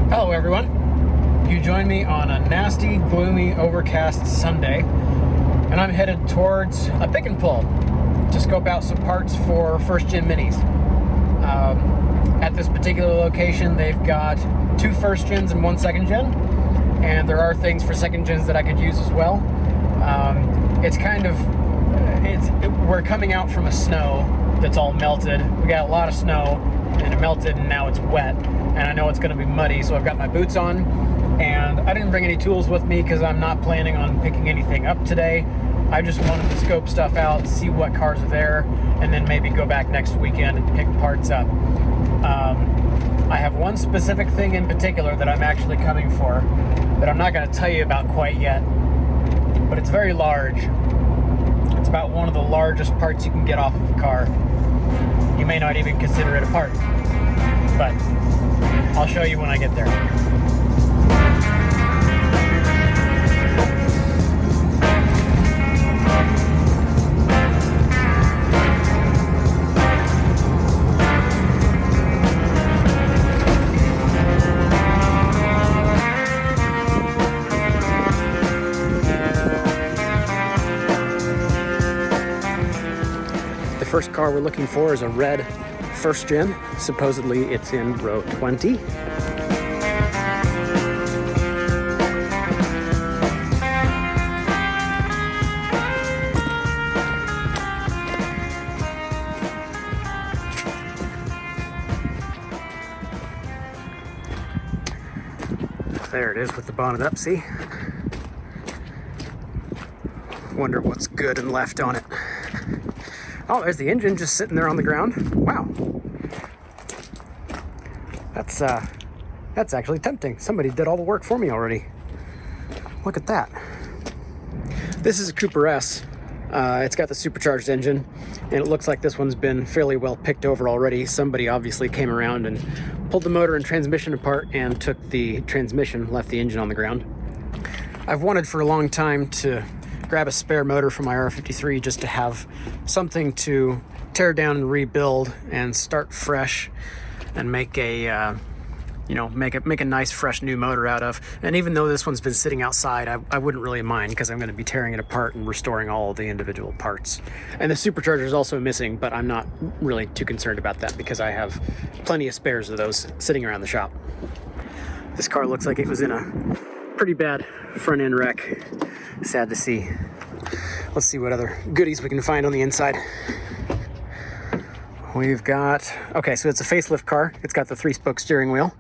Hello everyone. You join me on a nasty, gloomy, overcast Sunday, and I'm headed towards a pick and pull to scope out some parts for first gen minis. At this particular location, they've got 2 first gens and 1 second gen, and there are things for second gens that I could use as well. We're coming out from a snow that's all melted. We got a lot of snow and it melted, and now it's wet, and I know it's going to be muddy, so I've got my boots on, and I didn't bring any tools with me because I'm not planning on picking anything up today. I just wanted to scope stuff out, see what cars are there, and then maybe go back next weekend and pick parts up. I have one specific thing in particular that I'm actually coming for that I'm not going to tell you about quite yet, but it's very large. It's about one of the largest parts you can get off of a car. You may not even consider it a part, but I'll show you when I get there. The first car we're looking for is a red first gen. Supposedly it's in row 20. There it is with the bonnet up, see? Wonder what's good and left on it. Oh, there's the engine just sitting there on the ground. Wow. That's actually tempting. Somebody did all the work for me already. Look at that. This is a Cooper S. It's got the supercharged engine, and it looks like this one's been fairly well picked over already. Somebody obviously came around and pulled the motor and transmission apart and took the transmission, left the engine on the ground. I've wanted for a long time to grab a spare motor from my R53 just to have something to tear down and rebuild and start fresh and make a make a nice fresh new motor out of. And even though this one's been sitting outside, I wouldn't really mind, because I'm going to be tearing it apart and restoring all of the individual parts. And the supercharger is also missing, but I'm not really too concerned about that because I have plenty of spares of those sitting around the shop. This car looks like it was in a pretty bad front end wreck. Sad to see. Let's see what other goodies we can find on the inside. We've got, okay, so it's a facelift car. It's got the 3-spoke steering wheel.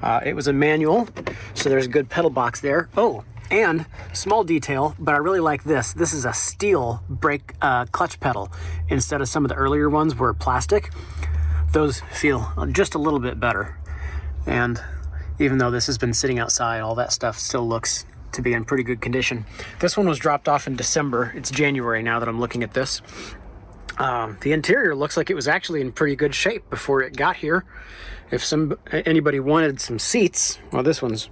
It was a manual, so there's a good pedal box there. Oh, and small detail, but I really like this. This is a steel brake clutch pedal instead of some of the earlier ones were plastic. Those feel just a little bit better. And even though this has been sitting outside, all that stuff still looks to be in pretty good condition. This one was dropped off in December. It's January now that I'm looking at this. The interior looks like it was actually in pretty good shape before it got here. If anybody wanted some seats, well, this one's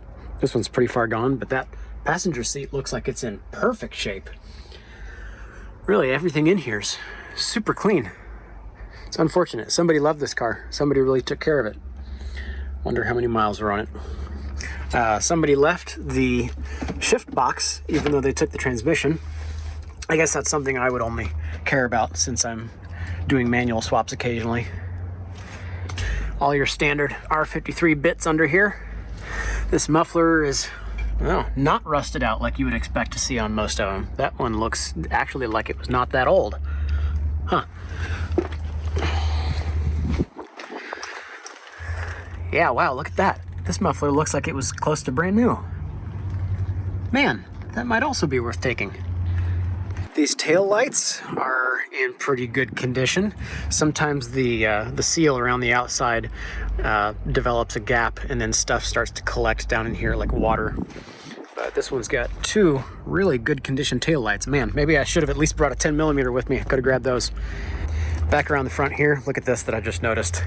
pretty far gone, but that passenger seat looks like it's in perfect shape. Really, everything in here's super clean. It's unfortunate. Somebody loved this car. Somebody really took care of it. Wonder how many miles are on it. Somebody left the shift box, even though they took the transmission. I guess that's something I would only care about since I'm doing manual swaps occasionally. All your standard R53 bits under here. This muffler is, well, not rusted out like you would expect to see on most of them. That one looks actually like it was not that old. Huh. Yeah, wow, look at that. This muffler looks like it was close to brand new. Man, that might also be worth taking. These tail lights are in pretty good condition. Sometimes the seal around the outside develops a gap, and then stuff starts to collect down in here like water. But this one's got 2 really good condition tail lights. Man, maybe I should have at least brought a 10mm with me. I could have grabbed those. Back around the front here, look at this that I just noticed.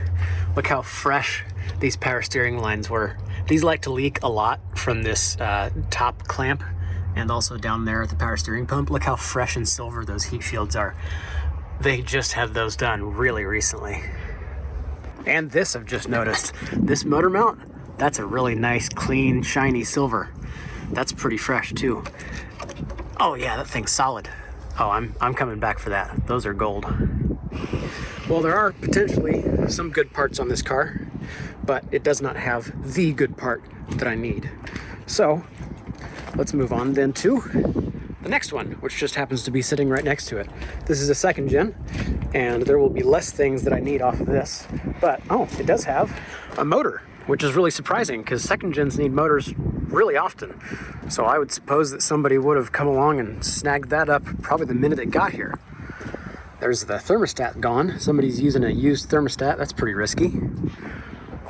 Look how fresh these power steering lines were. These like to leak a lot from this top clamp, and also down there at the power steering pump. Look how fresh and silver those heat shields are. They just had those done really recently. And this I've just noticed. This motor mount, That's a really nice, clean, shiny silver. That's pretty fresh too. Oh yeah, that thing's solid. Oh, I'm coming back for that. Those are gold. Well, there are potentially some good parts on this car, but it does not have the good part that I need. So let's move on then to the next one, which just happens to be sitting right next to it. This is a second gen, and there will be less things that I need off of this, but oh, it does have a motor, which is really surprising because second gens need motors really often. So I would suppose that somebody would have come along and snagged that up probably the minute it got here. There's the thermostat gone. Somebody's using a used thermostat. That's pretty risky.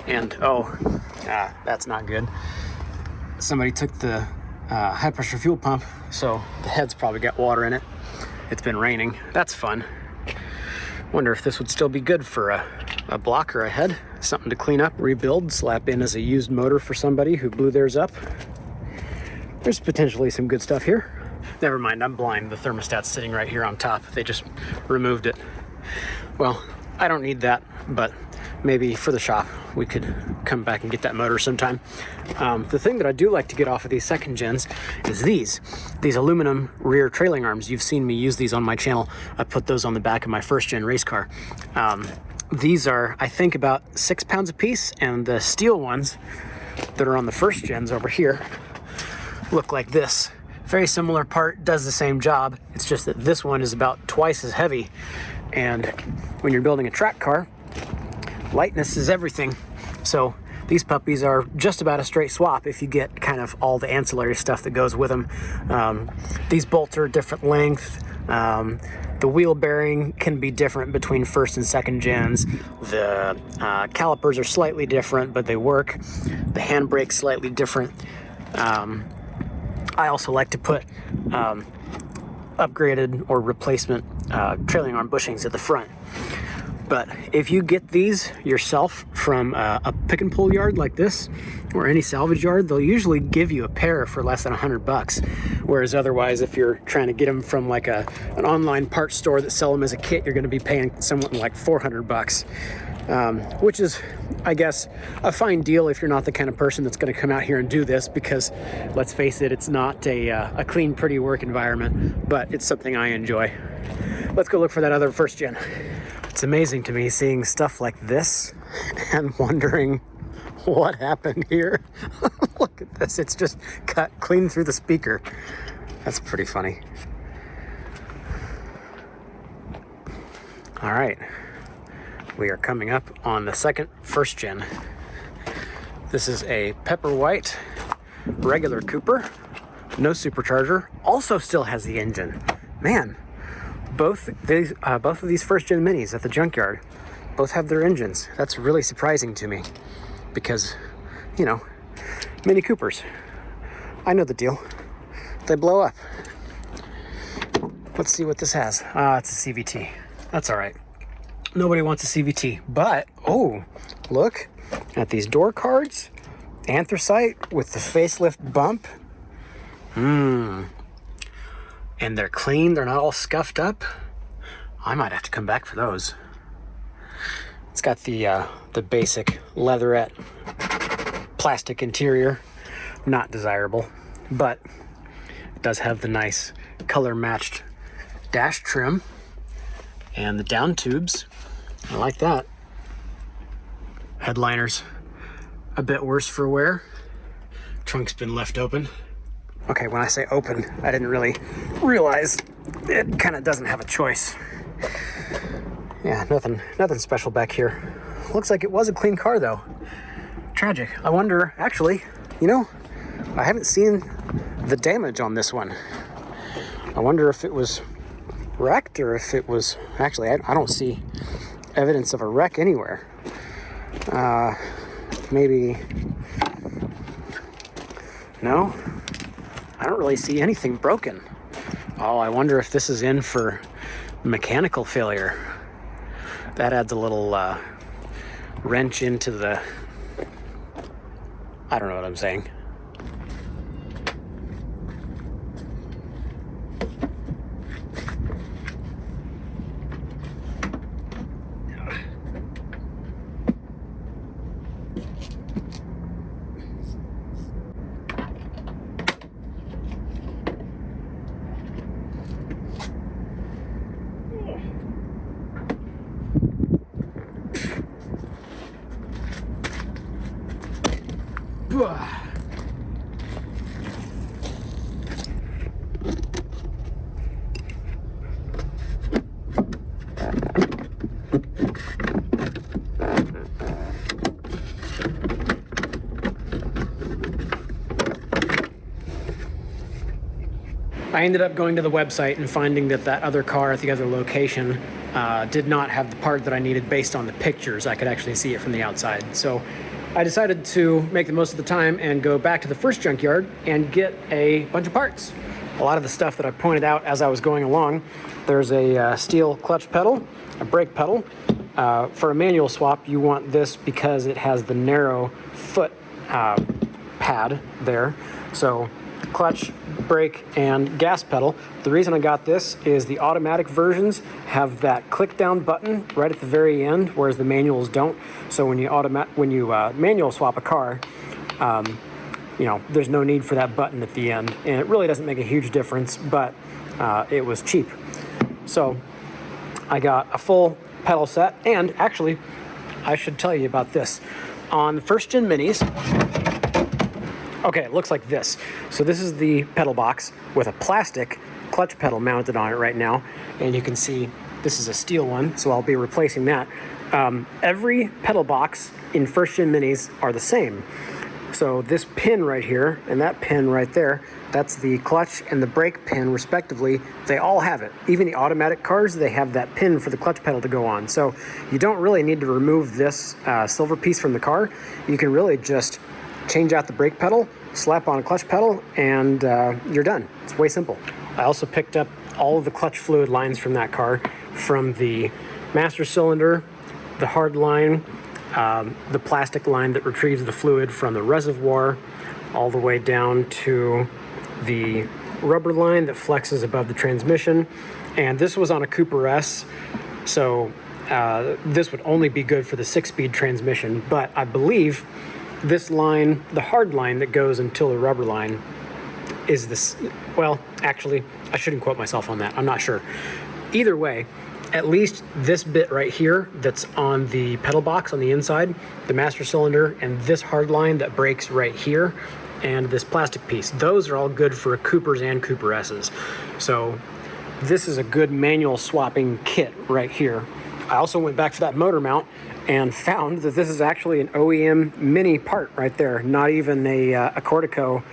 And that's not good. Somebody took the high pressure fuel pump, so the head's probably got water in it. It's been raining. That's fun. Wonder if this would still be good for a block or a head. Something to clean up, rebuild, slap in as a used motor for somebody who blew theirs up. There's potentially some good stuff here. Never mind, I'm blind. The thermostat's sitting right here on top. They just removed it. Well, I don't need that, but maybe for the shop we could come back and get that motor sometime. The thing that I do like to get off of these second gens is these aluminum rear trailing arms. You've seen me use these on my channel. I put those on the back of my first gen race car. These are, I think, about 6 pounds a piece, and the steel ones that are on the first gens over here look like this. Very similar part, does the same job. It's just that this one is about twice as heavy, and when you're building a track car, lightness is everything. So these puppies are just about a straight swap if you get kind of all the ancillary stuff that goes with them. These bolts are different length. The wheel bearing can be different between first and second gens. The calipers are slightly different, but they work. The handbrake's slightly different. I also like to put upgraded or replacement trailing arm bushings at the front. But if you get these yourself from a pick and pull yard like this, or any salvage yard, they'll usually give you a pair for less than $100. Whereas otherwise, if you're trying to get them from like an online parts store that sell them as a kit, you're going to be paying somewhat like $400. Which is, I guess, a fine deal if you're not the kind of person that's going to come out here and do this, because let's face it, it's not a clean, pretty work environment, but it's something I enjoy. Let's go look for that other first gen. It's amazing to me seeing stuff like this and wondering what happened here. Look at this, it's just cut clean through the speaker. That's pretty funny. All right. We are coming up on the second first gen. This is a pepper white regular Cooper, no supercharger, also still has the engine. Man, both of these first gen minis at the Junkyard both have their engines. That's really surprising to me because, you know, Mini Coopers, I know the deal. They blow up. Let's see what this has. It's a CVT. That's all right. Nobody wants a CVT, but, oh, look at these door cards. Anthracite with the facelift bump. And they're clean, they're not all scuffed up. I might have to come back for those. It's got the basic leatherette plastic interior. Not desirable, but it does have the nice color-matched dash trim and the down tubes. I like that. Headliners a bit worse for wear. Trunk's been left open. Okay, when I say open, I didn't really realize it kind of doesn't have a choice. Yeah, nothing special back here. Looks like it was a clean car though. Tragic. I wonder, actually, you know, I haven't seen the damage on this one. I wonder if it was wrecked or if it was, actually, I don't see evidence of a wreck anywhere. Maybe, no, I don't really see anything broken. Oh, I wonder if this is in for mechanical failure. That adds a little wrench into the, I don't know what I'm saying. I ended up going to the website and finding that that other car at the other location did not have the part that I needed based on the pictures. I could actually see it from the outside. So I decided to make the most of the time and go back to the first junkyard and get a bunch of parts. A lot of the stuff that I pointed out as I was going along, there's a steel clutch pedal, a brake pedal. For a manual swap, you want this because it has the narrow foot pad there. So clutch, brake, and gas pedal. The reason I got this is the automatic versions have that click down button right at the very end, whereas the manuals don't. So when you manual swap a car, you know, there's no need for that button at the end, and it really doesn't make a huge difference, but it was cheap. So I got a full pedal set, and actually, I should tell you about this. On the first gen minis, okay, it looks like this. So this is the pedal box with a plastic clutch pedal mounted on it right now. And you can see this is a steel one, so I'll be replacing that. Every pedal box in first gen minis are the same. So this pin right here and that pin right there, that's the clutch and the brake pin respectively. They all have it. Even the automatic cars, they have that pin for the clutch pedal to go on. So you don't really need to remove this silver piece from the car. You can really just change out the brake pedal, slap on a clutch pedal, and you're done. It's way simple. I also picked up all of the clutch fluid lines from that car, from the master cylinder, the hard line, the plastic line that retrieves the fluid from the reservoir, all the way down to the rubber line that flexes above the transmission. And this was on a Cooper S, so this would only be good for the 6-speed transmission, but I believe this line, the hard line that goes until the rubber line, is this, well, actually, I shouldn't quote myself on that. I'm not sure. Either way, at least this bit right here that's on the pedal box on the inside, the master cylinder, and this hard line that breaks right here, and this plastic piece, those are all good for Coopers and Cooper S's. So this is a good manual swapping kit right here. I also went back for that motor mount and found that this is actually an OEM mini part right there, not even a Cortico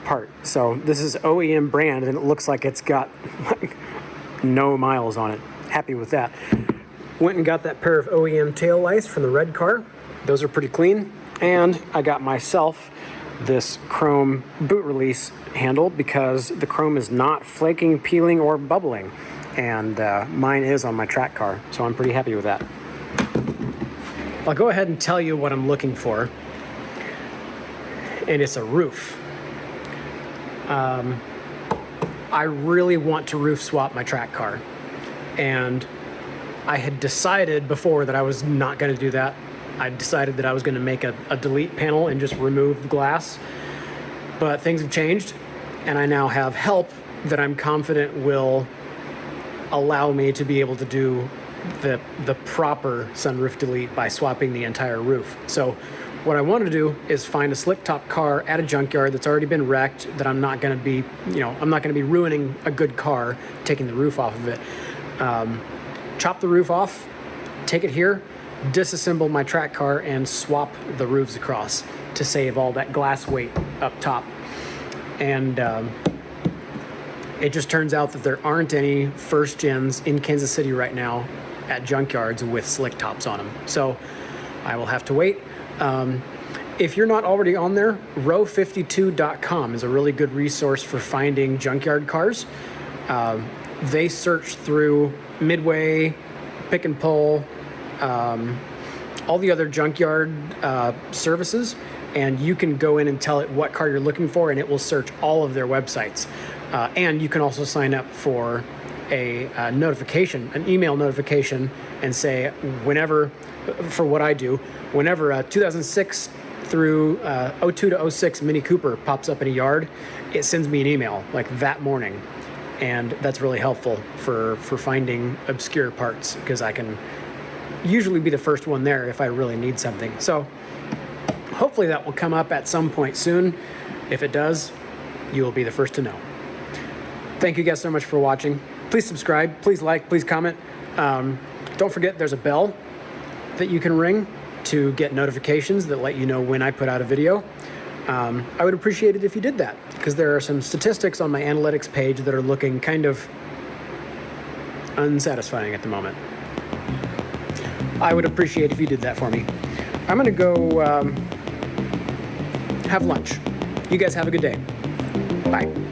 part. So this is OEM brand, and it looks like it's got like no miles on it. Happy with that. Went and got that pair of OEM tail lights from the red car. Those are pretty clean. And I got myself this chrome boot release handle because the chrome is not flaking, peeling, or bubbling. And mine is on my track car, so I'm pretty happy with that. I'll go ahead and tell you what I'm looking for, and it's a roof. I really want to roof swap my track car, and I had decided before that I was not going to do that. I decided that I was going to make a delete panel and just remove the glass, but things have changed, and I now have help that I'm confident will allow me to be able to do the proper sunroof delete by swapping the entire roof. So what I want to do is find a slick top car at a junkyard that's already been wrecked, that I'm not going to be, I'm not going to be ruining a good car taking the roof off of it. Chop the roof off, take it here, disassemble my track car, and swap the roofs across to save all that glass weight up top. And it just turns out that there aren't any first gens in Kansas City right now at junkyards with slick tops on them. So I will have to wait. If you're not already on there, row52.com is a really good resource for finding junkyard cars. They search through Midway, Pick and Pull, all the other junkyard services, and you can go in and tell it what car you're looking for, and it will search all of their websites. And you can also sign up for a notification, an email notification, and say whenever, for what I do, whenever 2006 through 02 to 06 Mini Cooper pops up in a yard, it sends me an email like that morning. And that's really helpful for finding obscure parts, because I can usually be the first one there if I really need something. So hopefully that will come up at some point soon. If it does, you will be the first to know. Thank you guys so much for watching. Please subscribe, please like, please comment. Don't forget there's a bell that you can ring to get notifications that let you know when I put out a video. I would appreciate it if you did that, because there are some statistics on my analytics page that are looking kind of unsatisfying at the moment. I would appreciate if you did that for me. I'm gonna go have lunch. You guys have a good day. Bye.